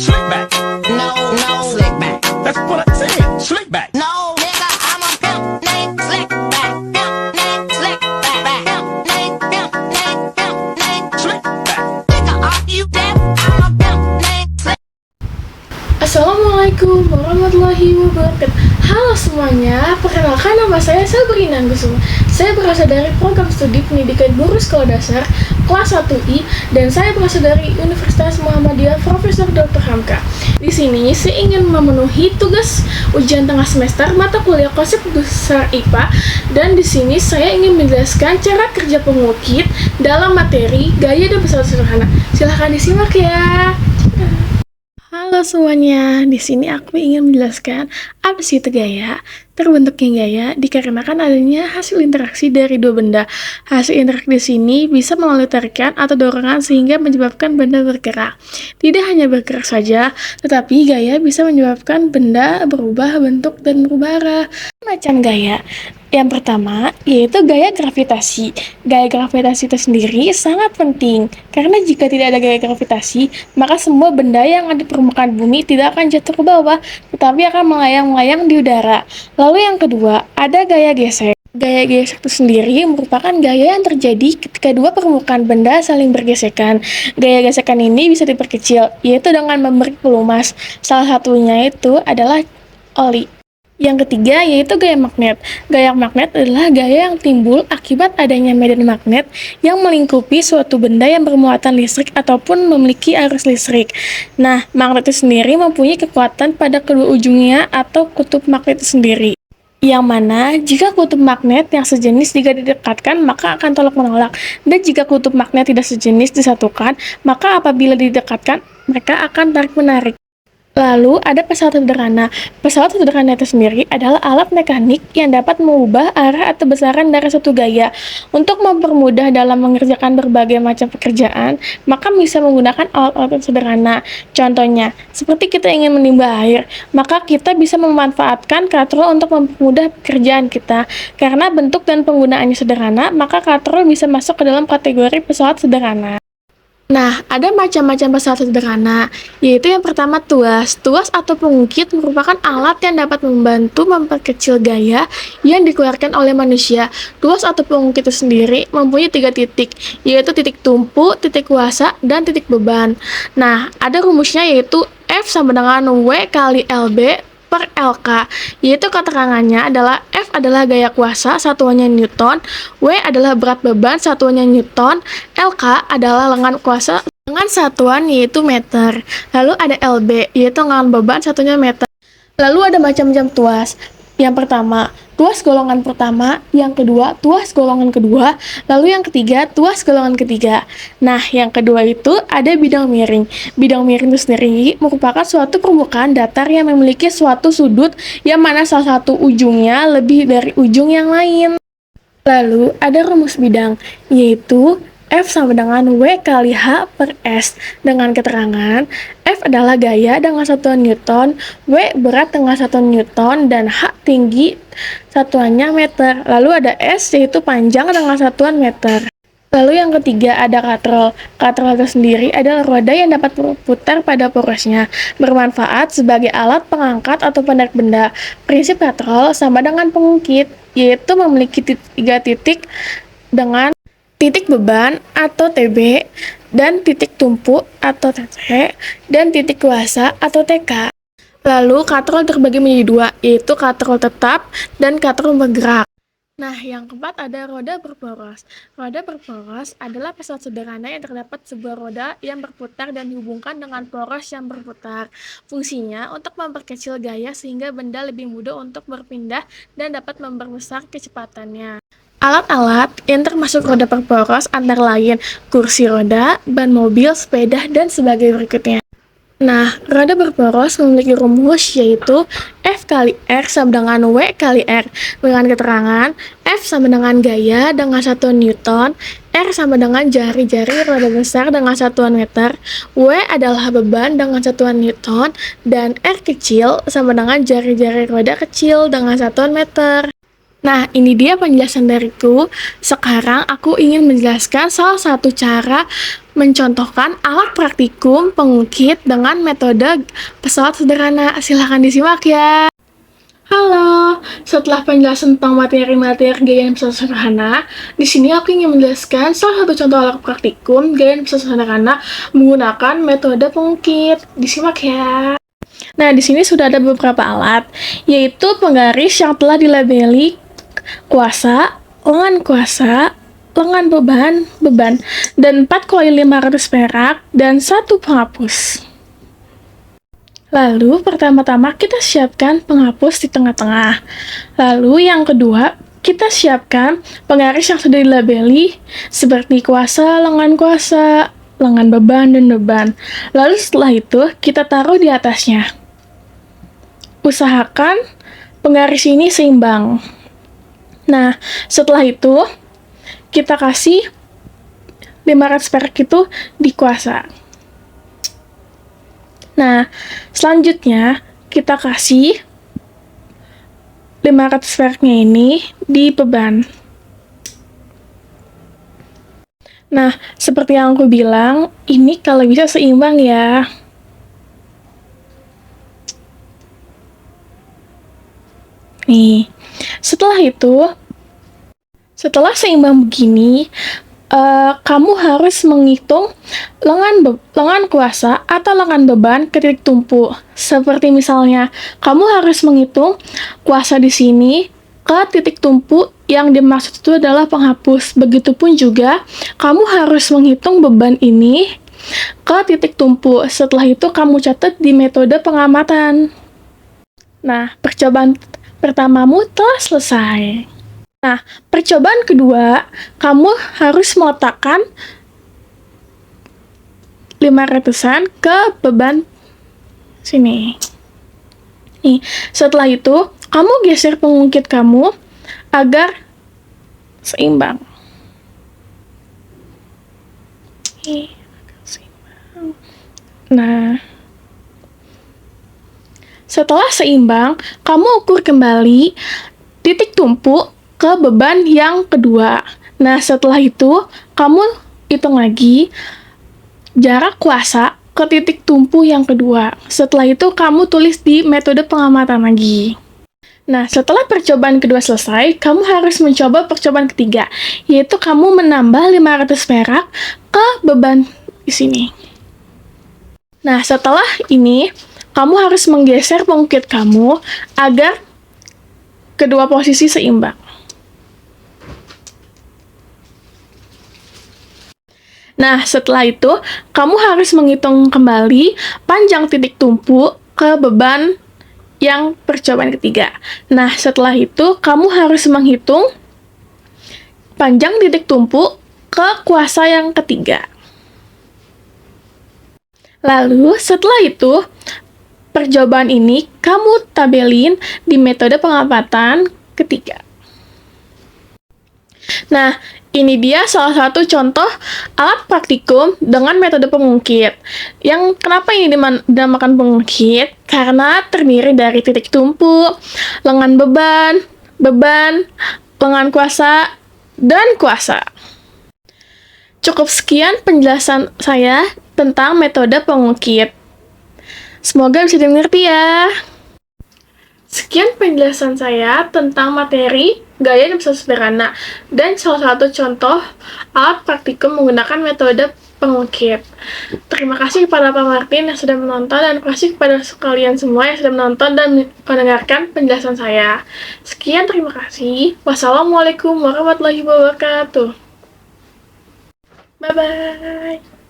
Slick back. No, no, slick back. That's what I said. Slick back. No, nigga, I'm a pimp named Slick Back. Pimp named Slick Back. Pimp named, pimp named, pimp named Slick back. Nigga, are you deaf? I'm a pimp named Slick. Assalamualaikum warahmatullahi wabarakatuh. Halo semuanya, perkenalkan nama saya Sabrina Angkusuma. Saya berasal dari program studi pendidikan guru sekolah dasar kelas 1I dan saya berasal dari Universitas Muhammadiyah Profesor Dr. Hamka. Di sini saya ingin memenuhi tugas ujian tengah semester mata kuliah konsep besar IPA dan di sini saya ingin menjelaskan cara kerja pengukit dalam materi gaya dan pesawat sederhana. Silahkan disimak ya. Halo semuanya, di sini aku ingin menjelaskan apa sih itu gaya. Terbentuknya gaya dikarenakan adanya hasil interaksi dari dua benda. Hasil interaksi di sini bisa melalui tarikan atau dorongan sehingga menyebabkan benda bergerak. Tidak hanya bergerak saja, tetapi gaya bisa menyebabkan benda berubah bentuk dan berubah arah. Macam gaya. Yang pertama, yaitu gaya gravitasi. Gaya gravitasi itu sendiri sangat penting, karena jika tidak ada gaya gravitasi, maka semua benda yang ada di permukaan bumi tidak akan jatuh ke bawah, tetapi akan melayang-layang di udara. Lalu yang kedua, ada gaya gesek. Gaya gesek itu sendiri merupakan gaya yang terjadi ketika dua permukaan benda saling bergesekan. Gaya gesekan ini bisa diperkecil, yaitu dengan memberi pelumas. Salah satunya itu adalah oli. Yang ketiga yaitu gaya magnet. Gaya magnet adalah gaya yang timbul akibat adanya medan magnet yang melingkupi suatu benda yang bermuatan listrik ataupun memiliki arus listrik. Nah, magnet itu sendiri mempunyai kekuatan pada kedua ujungnya atau kutub magnet itu sendiri. Yang mana jika kutub magnet yang sejenis jika didekatkan maka akan tolak-menolak, dan jika kutub magnet tidak sejenis disatukan maka apabila didekatkan mereka akan tarik-menarik. Lalu ada pesawat sederhana. Pesawat sederhana itu sendiri adalah alat mekanik yang dapat mengubah arah atau besaran dari suatu gaya. Untuk mempermudah dalam mengerjakan berbagai macam pekerjaan, maka bisa menggunakan alat-alat sederhana. Contohnya, seperti kita ingin menimba air, maka kita bisa memanfaatkan katrol untuk mempermudah pekerjaan kita. Karena bentuk dan penggunaannya sederhana, maka katrol bisa masuk ke dalam kategori pesawat sederhana. Nah, ada macam-macam pesawat sederhana, yaitu yang pertama tuas. Tuas atau pengukit merupakan alat yang dapat membantu memperkecil gaya yang dikeluarkan oleh manusia. Tuas atau pengukit itu sendiri mempunyai 3 titik, yaitu titik tumpu, titik kuasa, dan titik beban. Nah, ada rumusnya yaitu F sama dengan W kali LB per LK, yaitu keterangannya adalah F adalah gaya kuasa, satuannya Newton, W adalah berat beban, satuannya Newton, LK adalah lengan kuasa dengan satuan yaitu meter. Lalu ada LB, yaitu lengan beban, satunya meter. Lalu ada macam-macam tuas. Yang pertama, tuas golongan pertama, yang kedua, tuas golongan kedua, lalu yang ketiga, tuas golongan ketiga. Nah, yang kedua itu ada bidang miring. Bidang miring itu sendiri merupakan suatu permukaan datar yang memiliki suatu sudut yang mana salah satu ujungnya lebih dari ujung yang lain. Lalu ada rumus bidang, yaitu F sama dengan W kali H per S, dengan keterangan F adalah gaya dengan satuan Newton, W berat dengan satuan Newton, dan H tinggi satuannya meter. Lalu ada S yaitu panjang dengan satuan meter. Lalu yang ketiga ada katrol. Katrol itu sendiri adalah roda yang dapat berputar pada porosnya, bermanfaat sebagai alat pengangkat atau penarik benda. Prinsip katrol sama dengan pengukit, yaitu memiliki 3 titik dengan titik beban atau TB, dan titik tumpu atau TT, dan titik kuasa atau TK. Lalu katrol terbagi menjadi 2, yaitu katrol tetap dan katrol bergerak. Nah, yang keempat ada roda berporos. Roda berporos adalah pesawat sederhana yang terdapat sebuah roda yang berputar dan dihubungkan dengan poros yang berputar. Fungsinya untuk memperkecil gaya sehingga benda lebih mudah untuk berpindah dan dapat memperbesar kecepatannya. Alat-alat yang termasuk roda berporos antara lain kursi roda, ban mobil, sepeda, dan sebagai berikutnya. Nah, roda berporos memiliki rumus yaitu F kali R sama dengan W kali R, dengan keterangan F sama dengan gaya dengan satuan Newton, R sama dengan jari-jari roda besar dengan satuan meter, W adalah beban dengan satuan Newton, dan R kecil sama dengan jari-jari roda kecil dengan satuan meter. Nah, ini dia penjelasan dariku. Sekarang aku ingin menjelaskan salah satu cara mencontohkan alat praktikum pengukit dengan metode pesawat sederhana. Silahkan disimak ya. Halo, setelah penjelasan tentang materi-materi gaya pesawat sederhana, di sini aku ingin menjelaskan salah satu contoh alat praktikum gaya pesawat sederhana menggunakan metode pengukit. Disimak ya. Nah, di sini sudah ada beberapa alat, yaitu penggaris yang telah dilabeli kuasa, lengan kuasa, lengan beban, dan 4 koin 500 perak, dan 1 penghapus. Lalu, pertama-tama kita siapkan penghapus di tengah-tengah. Lalu, yang kedua, kita siapkan penggaris yang sudah dilabeli, seperti kuasa, lengan beban, dan beban. Lalu setelah itu, kita taruh di atasnya. Usahakan penggaris ini seimbang. Nah, setelah itu, kita kasih 500 perak itu di kuasa. Nah, selanjutnya kita kasih 500 peraknya ini di beban. Nah, seperti yang aku bilang, ini kalau bisa seimbang ya. Nih, setelah seimbang begini, kamu harus menghitung lengan kuasa atau lengan beban ke titik tumpu. Seperti misalnya, kamu harus menghitung kuasa di sini ke titik tumpu yang dimaksud itu adalah penghapus. Begitupun juga, kamu harus menghitung beban ini ke titik tumpu. Setelah itu, kamu catat di metode pengamatan. Nah, percobaan pertamamu telah selesai. Nah, percobaan kedua, kamu harus meletakkan 500-an ke beban sini. Nih, setelah itu, kamu geser pengungkit kamu agar seimbang. Nih, seimbang. Nah, setelah seimbang, kamu ukur kembali titik tumpu ke beban yang kedua. Nah, setelah itu, kamu hitung lagi jarak kuasa ke titik tumpu yang kedua. Setelah itu, kamu tulis di metode pengamatan lagi. Nah, setelah percobaan kedua selesai, kamu harus mencoba percobaan ketiga, yaitu kamu menambah 500 perak ke beban di sini. Nah, setelah ini, kamu harus menggeser pengukit kamu agar kedua posisi seimbang. Nah, setelah itu, kamu harus menghitung kembali panjang titik tumpu ke beban yang percobaan ketiga. Nah, setelah itu, kamu harus menghitung panjang titik tumpu ke kuasa yang ketiga. Lalu, setelah itu, percobaan ini kamu tabelin di metode pengamatan ketiga. Nah, ini dia salah satu contoh alat praktikum dengan metode pengungkit. Yang kenapa ini dinamakan pengungkit? Karena terdiri dari titik tumpu, lengan beban, lengan kuasa, dan kuasa. Cukup sekian penjelasan saya tentang metode pengungkit. Semoga bisa dimengerti ya. Sekian penjelasan saya tentang materi gaya dan pesawat sederhana dan salah satu contoh alat praktikum menggunakan metode pengungkit. Terima kasih kepada Pak Martin yang sudah menonton dan terima kasih kepada kalian semua yang sudah menonton dan mendengarkan penjelasan saya. Sekian, terima kasih. Wassalamualaikum warahmatullahi wabarakatuh. Bye-bye.